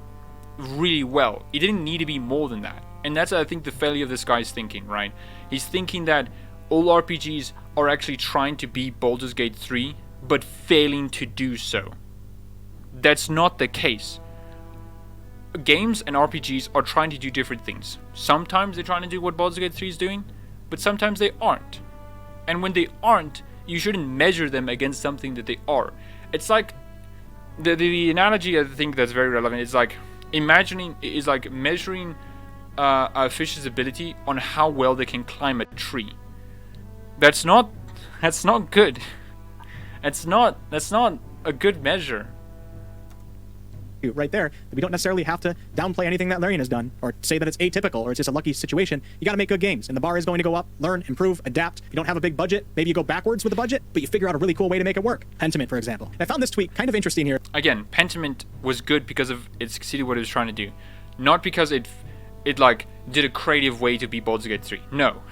really well. It didn't need to be more than that. And that's, I think, the failure of this guy's thinking, right? He's thinking that all RPGs are actually trying to be Baldur's Gate 3, but failing to do so. That's not the case. Games and RPGs are trying to do different things. Sometimes they're trying to do what Baldur's Gate 3 is doing, but sometimes they aren't. And when they aren't, you shouldn't measure them against something that they are. It's like the analogy I think that's very relevant is like measuring a fish's ability on how well they can climb a tree. That's not good. That's not a good measure. Right there, that we don't necessarily have to downplay anything that Larian has done or say that it's atypical or it's just a lucky situation. You got to make good games, and the bar is going to go up. Learn, improve, adapt. If you don't have a big budget, maybe you go backwards with the budget, but you figure out a really cool way to make it work. Pentiment, for example. And I found this tweet kind of interesting here. Again, Pentiment was good because of it succeeded what it was trying to do, not because it like did a creative way to be Baldur's Gate 3. No,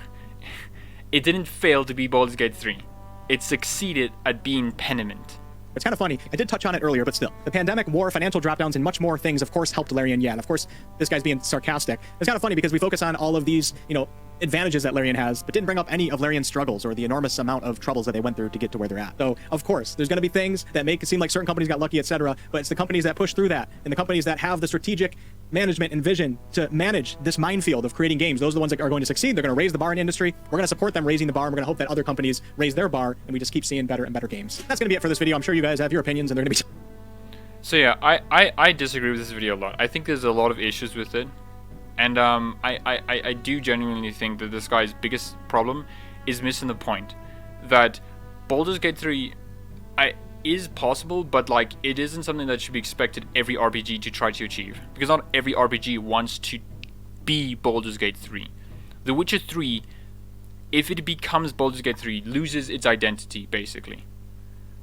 it didn't fail to be Baldur's Gate 3. It succeeded at being Pentiment. It's kind of funny. I did touch on it earlier, but still. The pandemic, war, financial dropdowns, and much more things, of course, helped Larian. Yeah, and of course, this guy's being sarcastic. It's kind of funny because we focus on all of these, advantages that Larian has, but didn't bring up any of Larian's struggles or the enormous amount of troubles that they went through to get to where they're at. So, of course, there's going to be things that make it seem like certain companies got lucky, etc., but it's the companies that push through that, and the companies that have the strategic management and vision to manage this minefield of creating games. Those are the ones that are going to succeed. They're going to raise the bar in the industry. We're going to support them raising the bar, and we're going to hope that other companies raise their bar, and we just keep seeing better and better games. That's going to be it for this video. I'm sure you guys have your opinions, and they're going to be... So yeah, I disagree with this video a lot. I think there's a lot of issues with it. And I do genuinely think that this guy's biggest problem is missing the point that Baldur's Gate 3 is possible, but like it isn't something that should be expected every RPG to try to achieve, because not every RPG wants to be Baldur's Gate 3. The Witcher 3, if it becomes Baldur's Gate 3, loses its identity basically.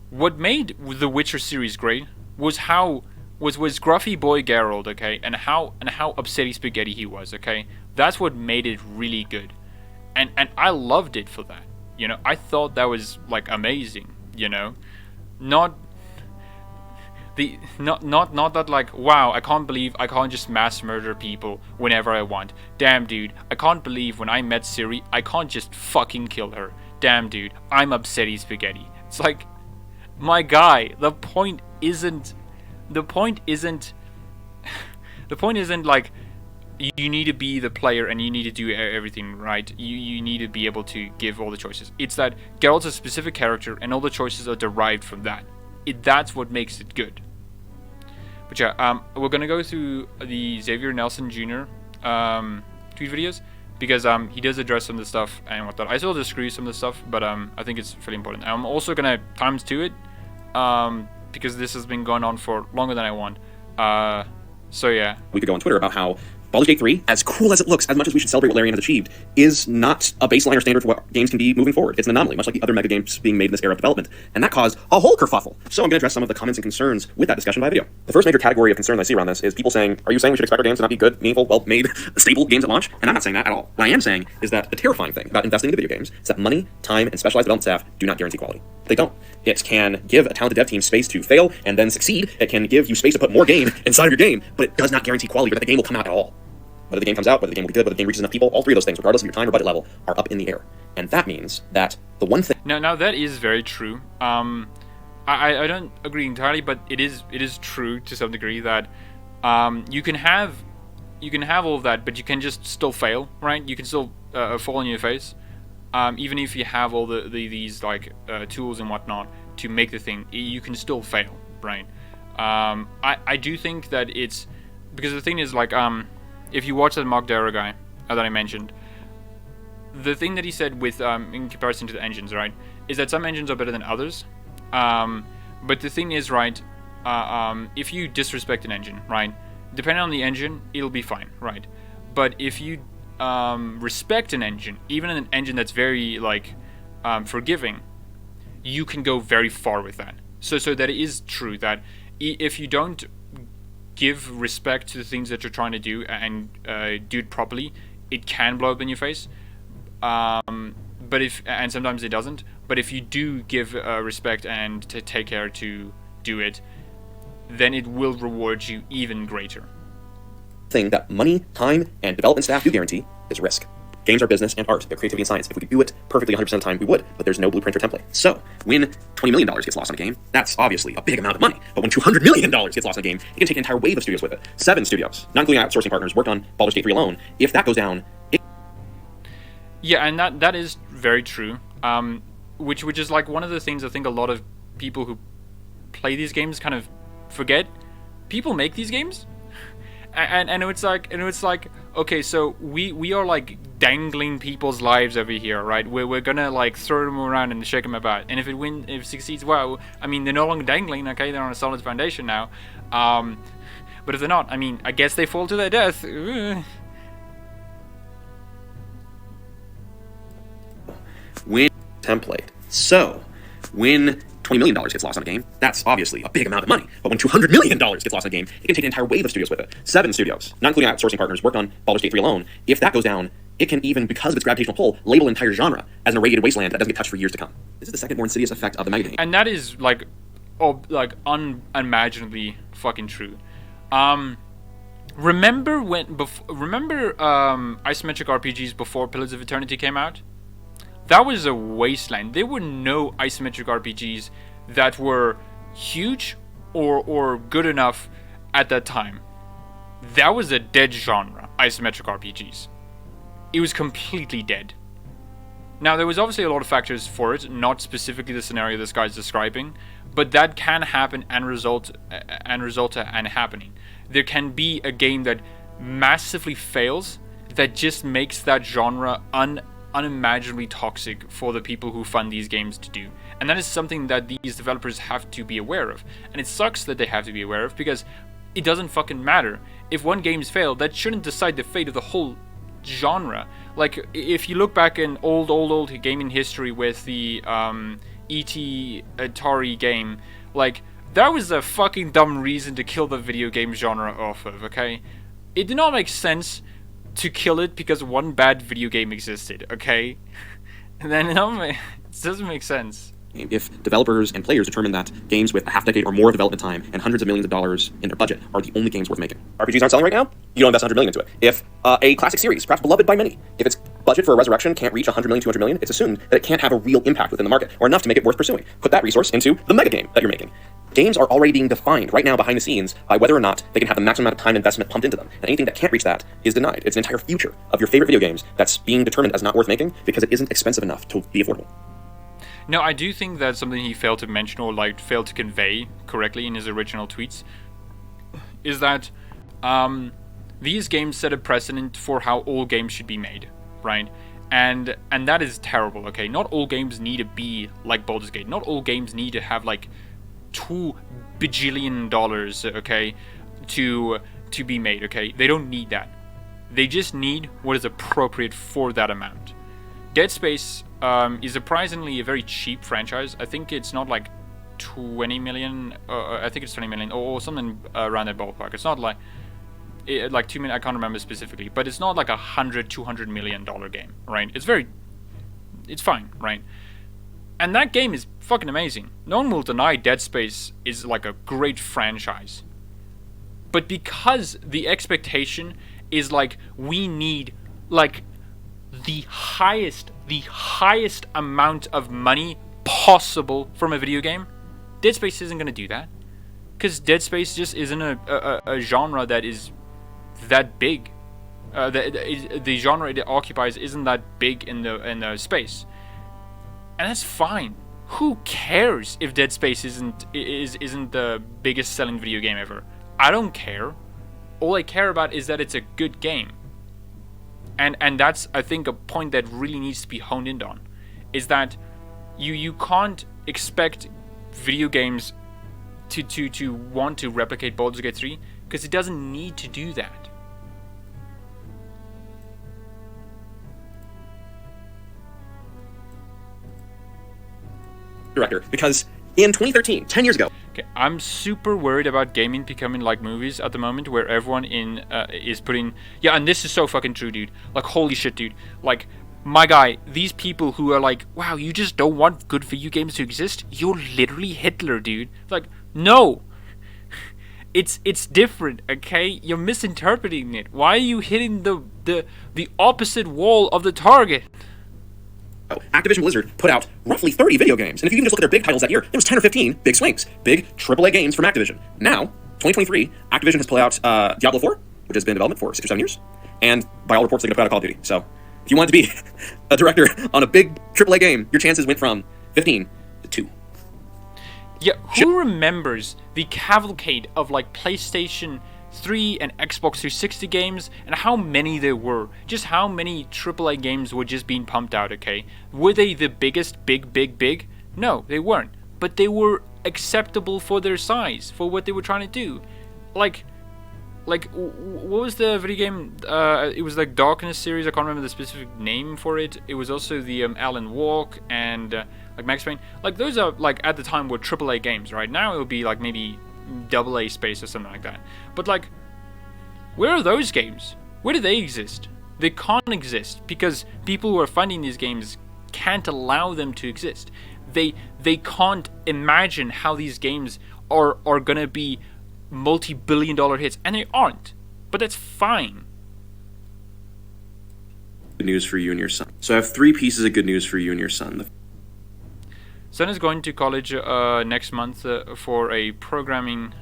What made the Witcher series great was Gruffy Boy Geralt, okay, and how upsetty spaghetti he was, okay. That's what made it really good, and I loved it for that. I thought that was like amazing. Not that like, wow, I can't believe I can't just mass murder people whenever I want. Damn, dude, I can't believe when I met Ciri, I can't just fucking kill her. damn dude, I'm upsetty spaghetti. It's like, my guy, the point isn't like you need to be the player and you need to do everything right. You need to be able to give all the choices. It's that Geralt's a specific character and all the choices are derived from that. That's what makes it good. But yeah, we're gonna go through the Xavier Nelson Jr. Tweet videos because he does address some of the stuff and whatnot. I still disagree with some of the stuff, but I think it's fairly important. I'm also gonna ×2 it because this has been going on for longer than I want. So yeah. We could go on Twitter about how Baldur's Gate 3, as cool as it looks, as much as we should celebrate what Larian has achieved, is not a baseline or standard for what games can be moving forward. It's an anomaly, much like the other mega games being made in this era of development. And that caused a whole kerfuffle. So I'm going to address some of the comments and concerns with that discussion by video. The first major category of concern I see around this is people saying, are you saying we should expect our games to not be good, meaningful, well-made, stable games at launch? And I'm not saying that at all. What I am saying is that the terrifying thing about investing into video games is that money, time, and specialized development staff do not guarantee quality. They don't. It can give a talented dev team space to fail and then succeed. It can give you space to put more game inside of your game, but it does not guarantee quality or that the game will come out at all. Whether the game comes out, whether the game will be good, whether the game reaches enough people, all three of those things, regardless of your time or budget level, are up in the air. And that means that the one thing... Now that is very true. I don't agree entirely, but it is true to some degree that you can have all of that, but you can just still fail, right? You can still fall on your face, even if you have all these like tools and whatnot to make the thing. You can still fail, right? I do think that it's because the thing is like if you watch that Mark Darrow guy that I mentioned, the thing that he said with in comparison to the engines, right, is that some engines are better than others. But the thing is, right, if you disrespect an engine, right, depending on the engine, it'll be fine, right? But if you respect an engine, even an engine that's very like forgiving, you can go very far with that. So that it is true that if you don't give respect to the things that you're trying to do and do it properly, it can blow up in your face. And sometimes it doesn't. But if you do give respect and to take care to do it, then it will reward you even greater. Thing that money, time, and development staff do guarantee is risk. Games are business and art. They're creativity and science. If we could do it perfectly 100% of the time, we would. But there's no blueprint or template. So when $20 million gets lost on a game, that's obviously a big amount of money. But when $200 million gets lost on a game, it can take an entire wave of studios with it. 7 studios, not including outsourcing partners, worked on Baldur's Gate 3 alone. If that goes down... Yeah, and that is very true. Which is like one of the things I think a lot of people who play these games kind of forget. People make these games. And it's like okay, so we are like dangling people's lives over here, right? We're gonna like throw them around and shake them about, and if it succeeds, well, I mean, they're no longer dangling, okay? They're on a solid foundation now. But if they're not, I mean, I guess they fall to their death. Win template. So when $20 million gets lost on a game, that's obviously a big amount of money. But when $200 million gets lost on a game, it can take an entire wave of studios with it. 7 studios, not including outsourcing partners, worked on Baldur's Gate 3 alone. If that goes down, it can even, because of its gravitational pull, label an entire genre as an irradiated wasteland that doesn't get touched for years to come. This is the second more insidious effect of the mega game. And that is like, unimaginably fucking true. Remember isometric RPGs before Pillars of Eternity came out? That was a wasteland. There were no isometric RPGs that were huge or good enough at that time. That was a dead genre, isometric RPGs. It was completely dead. Now, there was obviously a lot of factors for it, not specifically the scenario this guy's describing, but that can happen and result in happening. There can be a game that massively fails that just makes that genre unimaginably toxic for the people who fund these games to do. And that is something that these developers have to be aware of. And it sucks that they have to be aware of, because it doesn't fucking matter. If one game's failed, that shouldn't decide the fate of the whole genre. Like, if you look back in old gaming history with the E.T. Atari game, like, that was a fucking dumb reason to kill the video game genre off of, okay? It did not make sense to kill it because one bad video game existed, okay? And then it doesn't make sense. If developers and players determine that games with a half decade or more of development time and hundreds of millions of dollars in their budget are the only games worth making. RPGs aren't selling right now? You don't invest $100 million into it. If a classic series, perhaps beloved by many, if it's budget for a resurrection can't reach 100 million, 200 million, it's assumed that it can't have a real impact within the market, or enough to make it worth pursuing. Put that resource into the mega game that you're making. Games are already being defined right now behind the scenes by whether or not they can have the maximum amount of time investment pumped into them. And anything that can't reach that is denied. It's an entire future of your favorite video games that's being determined as not worth making because it isn't expensive enough to be affordable. No, I do think that's something he failed to mention or like failed to convey correctly in his original tweets, is that these games set a precedent for how all games should be made, right? And that is terrible, okay? Not all games need to be like Baldur's Gate. Not all games need to have like $2 bajillion, okay, to be made, okay? They don't need that. They just need what is appropriate for that amount. Dead Space is surprisingly a very cheap franchise. I think it's not like 20 million, I think it's 20 million or something around that ballpark. It's not like 2 million, I can't remember specifically, but it's not like $200 million game, right? It's fine, right? And that game is fucking amazing. No one will deny Dead Space is like a great franchise. But because the expectation is like, we need like the highest amount of money possible from a video game, Dead Space isn't going to do that. Because Dead Space just isn't a genre that is that big. The genre it occupies isn't that big in the space. And that's fine. Who cares if Dead Space isn't the biggest selling video game ever? I don't care. All I care about is that it's a good game. And that's, I think, a point that really needs to be honed in on, is that you can't expect video games to want to replicate Baldur's Gate 3, because it doesn't need to do that. Director, because in 2013, 10 years ago. Okay, I'm super worried about gaming becoming like movies at the moment, where everyone is putting, yeah, and this is so fucking true, dude. Like, holy shit, dude. Like, my guy, these people who are like, wow, you just don't want good video games to exist? You're literally Hitler, dude. Like, no. It's different, okay? You're misinterpreting it. Why are you hitting the opposite wall of the target? Activision Blizzard put out roughly 30 video games, and if you even just look at their big titles that year, there was 10 or 15 big swings, big AAA games from Activision. Now, 2023, Activision has put out Diablo 4, which has been in development for 6 or 7 years, and by all reports, they're going to put out Call of Duty. So, if you wanted to be a director on a big AAA game, your chances went from 15 to 2. Yeah, who remembers the cavalcade of like PlayStation 3 and Xbox 360 games, and how many there were? Just how many AAA games were just being pumped out, okay? Were they the biggest, big? No, they weren't. But they were acceptable for their size, for what they were trying to do. Like, what was the video game? It was like Darkness series, I can't remember the specific name for it. It was also the Alan Walk and like Max Payne. Like, those are, like, at the time were AAA games, right? Now it would be like maybe AA space or something like that. But like, where are those games? Where do they exist? They can't exist because people who are funding these games can't allow them to exist. They can't imagine how these games are gonna be multi-billion-dollar hits, and they aren't. But that's fine. Good news for you and your son. So I have 3 pieces of good news for you and your son. Son is going to college next month for a programming,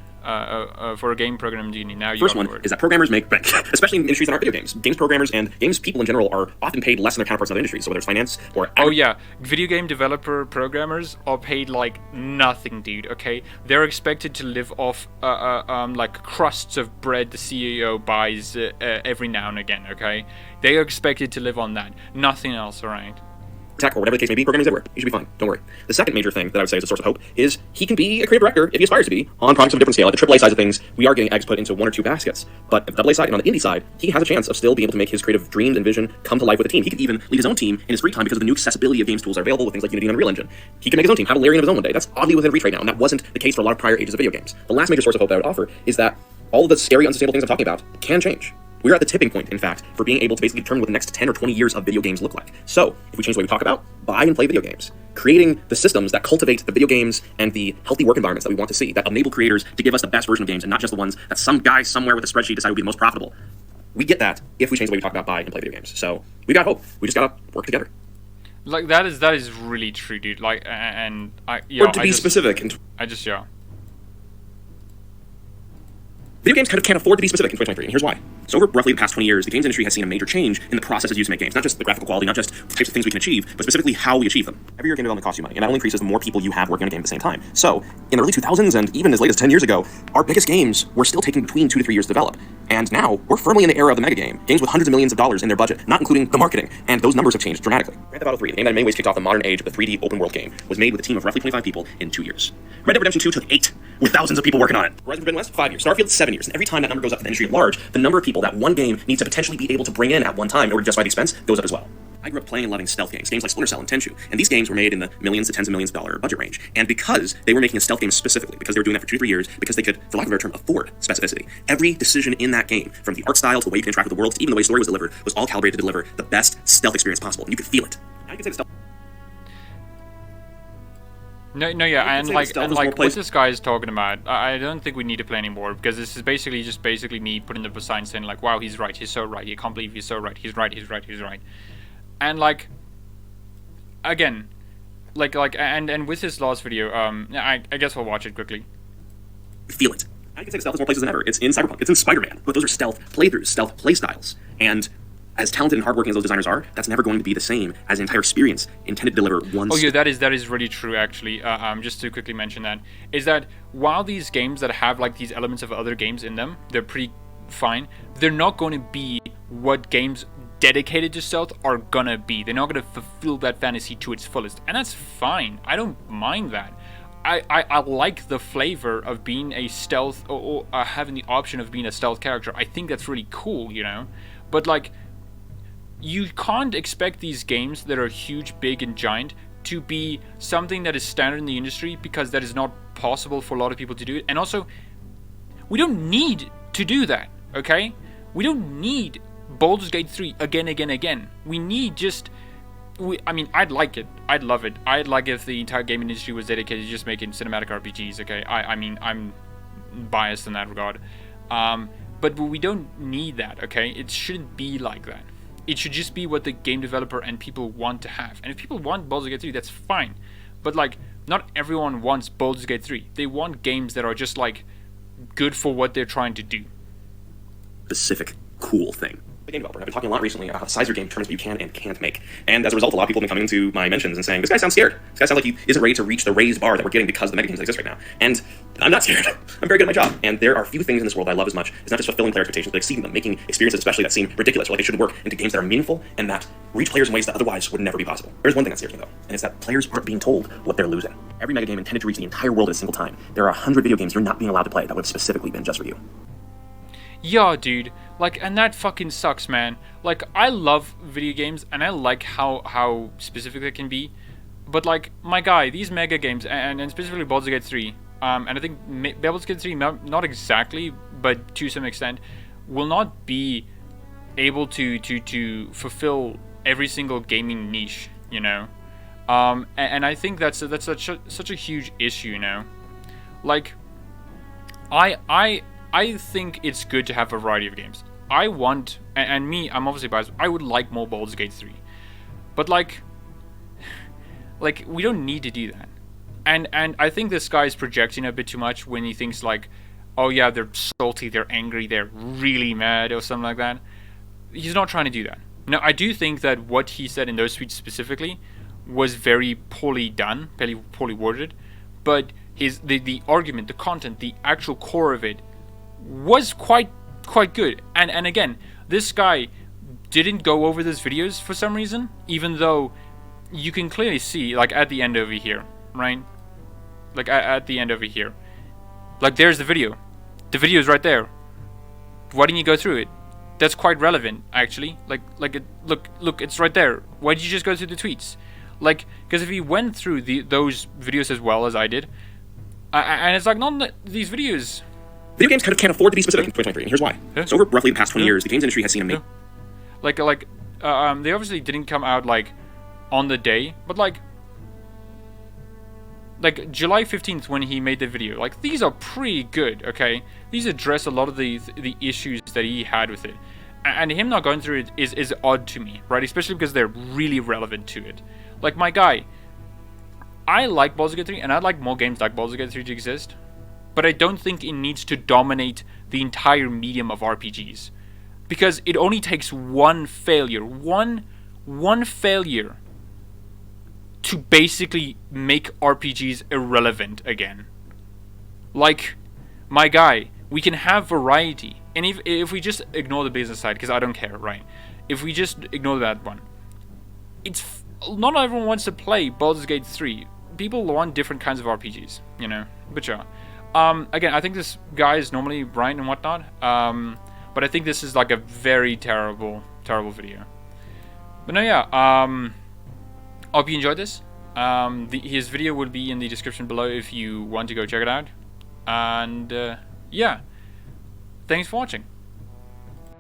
for a game programming uni. Now, First one is that programmers make bank, especially in industries that aren't video games. Games programmers and games people in general are often paid less than their counterparts in other industries. So whether it's finance or oh yeah, video game developer programmers are paid like nothing, dude. Okay, they're expected to live off like crusts of bread the CEO buys every now and again. Okay, they are expected to live on that, nothing else. All right. Tech or whatever the case may be, programmers everywhere. You should be fine. Don't worry. The second major thing that I would say is a source of hope is he can be a creative director if he aspires to be on projects of a different scale. At the AAA side of things, we are getting eggs put into 1 or 2 baskets. But at the AA side and on the indie side, he has a chance of still being able to make his creative dreams and vision come to life with a team. He could even lead his own team in his free time because of the new accessibility of games tools are available with things like Unity and Unreal Engine. He can make his own team, have a Larian of his own one day. That's oddly within reach right now, and that wasn't the case for a lot of prior ages of video games. The last major source of hope that I would offer is that all of the scary, unsustainable things I'm talking about can change. We're at the tipping point, in fact, for being able to basically determine what the next 10 or 20 years of video games look like. So, if we change the way we talk about, buy and play video games, creating the systems that cultivate the video games and the healthy work environments that we want to see, that enable creators to give us the best version of games and not just the ones that some guy somewhere with a spreadsheet decided would be the most profitable. We get that if we change the way we talk about, buy, and play video games. So we got hope. We just gotta work together. Like that is really true, dude. Like, and Or to be specific. Yeah. Video games kind of can't afford to be specific in 2023, and here's why. So over roughly the past 20 years, the games industry has seen a major change in the processes used to make games. Not just the graphical quality, not just the types of things we can achieve, but specifically how we achieve them. Every year game development costs you money, and that only increases the more people you have working on a game at the same time. So, in the early 2000s, and even as late as 10 years ago, our biggest games were still taking between 2 to 3 years to develop. And now, we're firmly in the era of the mega game. Games with hundreds of millions of dollars in their budget, not including the marketing, and those numbers have changed dramatically. Grand Theft Auto 3, the game that in many ways kicked off the modern age of the 3D open world game, was made with a team of roughly 25 people in 2 years. Red Dead Redemption 2 took 8, with thousands of people working on it. Horizon Forbidden West, 5 years. Starfield, 7 years. And every time that number goes up in the industry at large, the number of people that one game needs to potentially be able to bring in at one time in order to justify the expense goes up as well. I grew up playing and loving stealth games like Splinter Cell and Tenchu, and these games were made in the millions to tens of millions of dollar budget range. And because they were making a stealth game specifically, because they were doing that for 2 to 3 years, because they could, for lack of a better term, afford specificity, every decision in that game, from the art style to the way you can interact with the world, to even the way story was delivered, was all calibrated to deliver the best stealth experience possible, and you could feel it. Now you can say the stealth. No, yeah, and like what this guy is talking about, I don't think we need to play anymore, because this is basically me putting up a sign saying like, wow, he's right, he's so right, you can't believe he's so right, he's right, he's right. And like, again, and with his last video, I guess we'll watch it quickly. Feel it. I can say stealth is more places than ever. It's in Cyberpunk, it's in Spider-Man, but those are stealth playthroughs, stealth playstyles, and as talented and hardworking as those designers are, that's never going to be the same as an entire experience intended to deliver one. Oh yeah, that is really true actually. Just to quickly mention that, is that while these games that have like these elements of other games in them, they're pretty fine, they're not going to be what games dedicated to stealth are gonna be. They're not gonna fulfill that fantasy to its fullest, and that's fine. I don't mind that. I like the flavor of being a stealth or having the option of being a stealth character. I think that's really cool, you know. But like, you can't expect these games that are huge, big, and giant to be something that is standard in the industry, because that is not possible for a lot of people to do it. And also, we don't need to do that, okay? We don't need Baldur's Gate 3 again. We need just... I mean, I'd like it. I'd love it. I'd like if the entire gaming industry was dedicated to just making cinematic RPGs, okay? I mean, I'm biased in that regard. But we don't need that, okay? It shouldn't be like that. It should just be what the game developer and people want to have. And if people want Baldur's Gate 3, that's fine. But like, not everyone wants Baldur's Gate 3. They want games that are just like good for what they're trying to do. Specific, cool thing. The game developer. I've been talking a lot recently about how the size of your game determines what you can and can't make. And as a result, a lot of people have been coming into my mentions and saying, this guy sounds scared. This guy sounds like he isn't ready to reach the raised bar that we're getting because of the mega games that exist right now. And I'm not scared. I'm very good at my job. And there are few things in this world I love as much. It's not just fulfilling player expectations, but exceeding them, making experiences especially that seem ridiculous or like they shouldn't work, into games that are meaningful and that reach players in ways that otherwise would never be possible. There's one thing that scares me though, and it's that players aren't being told what they're losing. Every mega game intended to reach the entire world at a single time. There are 100 video games you're not being allowed to play that would have specifically been just for you. Yeah, dude. Like, and that fucking sucks, man. Like, I love video games, and I like how specific they can be. But, like, my guy, these mega games, and specifically Baldur's Gate 3, and I think Baldur's Gate 3, not exactly, but to some extent, will not be able to fulfill every single gaming niche, you know? And I think that's such a huge issue, you know? Like, I think it's good to have a variety of games. I want, and me, I'm obviously biased, I would like more Baldur's Gate 3. But like we don't need to do that. And I think this guy is projecting a bit too much when he thinks like, oh yeah, they're salty, they're angry, they're really mad or something like that. He's not trying to do that. Now, I do think that what he said in those tweets specifically was very poorly done, very poorly worded, but the argument, the content, the actual core of it was quite good. And again, this guy didn't go over those videos for some reason, even though you can clearly see, like, at the end over here, right? Like, at the end over here. Like, there's the video. The video is right there. Why didn't you go through it? That's quite relevant, actually. Look, it's right there. Why did you just go through the tweets? Like, because if he went through those videos as well as I did, and it's like, not these videos... Video games kind of can't afford to be specific in 2023, and here's why. Yeah. So over roughly the past 20 years, the games industry has seen a... They obviously didn't come out, like, on the day, but, like July 15th when he made the video. Like, these are pretty good, okay? These address a lot of the issues that he had with it. and him not going through it is odd to me, right? Especially because they're really relevant to it. Like, my guy, I like Baldur's Gate 3, and I'd like more games like Baldur's Gate 3 to exist, but I don't think it needs to dominate the entire medium of RPGs, because it only takes one failure, one failure, to basically make RPGs irrelevant again. Like, my guy, we can have variety, and if we just ignore the business side, because I don't care, right? If we just ignore that one, not everyone wants to play Baldur's Gate 3. People want different kinds of RPGs, you know. But sure. Again, I think this guy is normally right and whatnot. But I think this is like a very terrible video. But no, yeah. I hope you enjoyed this. His video will be in the description below if you want to go check it out. And yeah, thanks for watching.